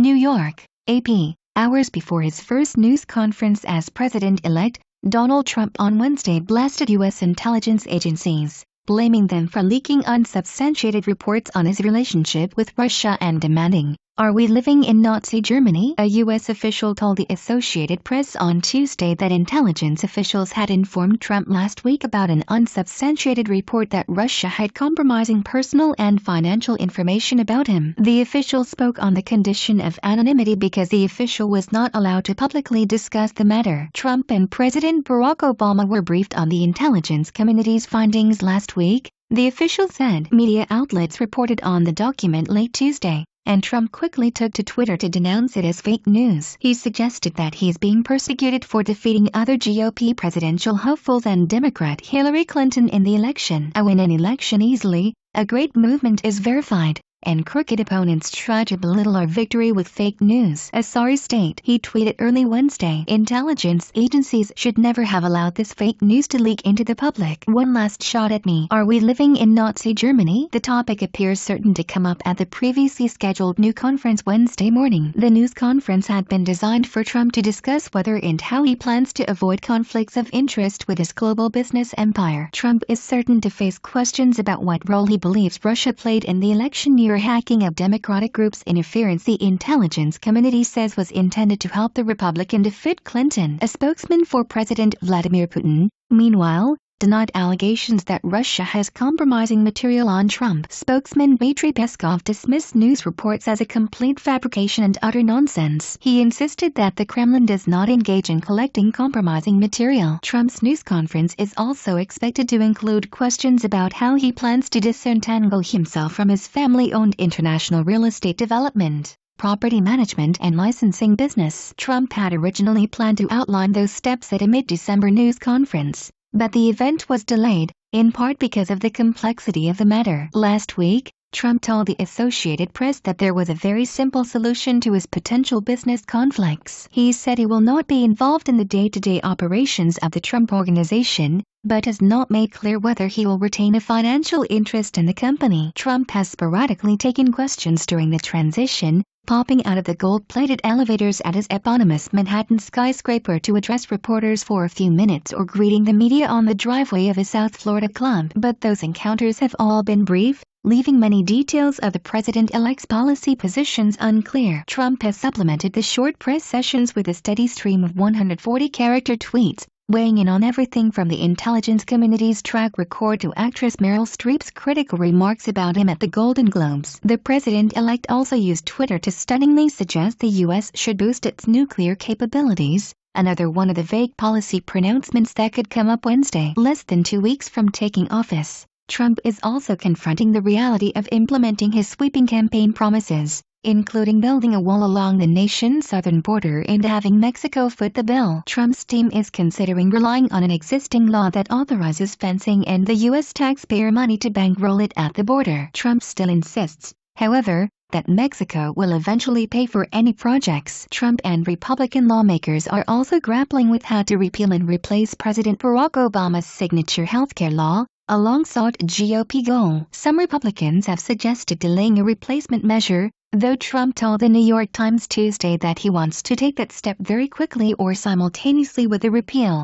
New York, AP. Hours before his first news conference as president-elect, Donald Trump on Wednesday blasted U.S. intelligence agencies, blaming them for leaking unsubstantiated reports on his relationship with Russia and demanding, "Are we living in Nazi Germany?" A U.S. official told the Associated Press on Tuesday that intelligence officials had informed Trump last week about an unsubstantiated report that Russia had compromising personal and financial information about him. The official spoke on the condition of anonymity because the official was not allowed to publicly discuss the matter. Trump and President Barack Obama were briefed on the intelligence community's findings last week, the official said. Media outlets reported on the document late Tuesday, and Trump quickly took to Twitter to denounce it as fake news. He suggested that he is being persecuted for defeating other GOP presidential hopefuls and Democrat Hillary Clinton in the election. "I win an election easily, a great movement is verified, and crooked opponents try to belittle our victory with fake news. A sorry state," he tweeted early Wednesday. Intelligence agencies should never have allowed this fake news to leak into the public. "One last shot at me. Are we living in Nazi Germany?" The topic appears certain to come up at the previously scheduled news conference Wednesday morning. The news conference had been designed for Trump to discuss whether and how he plans to avoid conflicts of interest with his global business empire. Trump is certain to face questions about what role he believes Russia played in the election year hacking of Democratic groups' interference the intelligence community says was intended to help the Republican defeat Clinton. A spokesman for President Vladimir Putin, meanwhile, denied allegations that Russia has compromising material on Trump. Spokesman Dmitry Peskov dismissed news reports as a complete fabrication and utter nonsense. He insisted that the Kremlin does not engage in collecting compromising material. Trump's news conference is also expected to include questions about how he plans to disentangle himself from his family-owned international real estate development, property management and licensing business. Trump had originally planned to outline those steps at a mid-December news conference, but the event was delayed, in part because of the complexity of the matter. Last week, Trump told the Associated Press that there was a very simple solution to his potential business conflicts. He said he will not be involved in the day-to-day operations of the Trump Organization, but has not made clear whether he will retain a financial interest in the company. Trump has sporadically taken questions during the transition, popping out of the gold-plated elevators at his eponymous Manhattan skyscraper to address reporters for a few minutes or greeting the media on the driveway of his South Florida club. But those encounters have all been brief, leaving many details of the president-elect's policy positions unclear. Trump has supplemented the short press sessions with a steady stream of 140-character tweets, weighing in on everything from the intelligence community's track record to actress Meryl Streep's critical remarks about him at the Golden Globes. The president-elect also used Twitter to stunningly suggest the U.S. should boost its nuclear capabilities, another one of the vague policy pronouncements that could come up Wednesday. Less than 2 weeks from taking office, Trump is also confronting the reality of implementing his sweeping campaign promises, including building a wall along the nation's southern border and having Mexico foot the bill. Trump's team is considering relying on an existing law that authorizes fencing and the U.S. taxpayer money to bankroll it at the border. Trump still insists, however, that Mexico will eventually pay for any projects. Trump and Republican lawmakers are also grappling with how to repeal and replace President Barack Obama's signature healthcare law, a long-sought GOP goal. Some Republicans have suggested delaying a replacement measure, though Trump told the New York Times Tuesday that he wants to take that step very quickly or simultaneously with the repeal.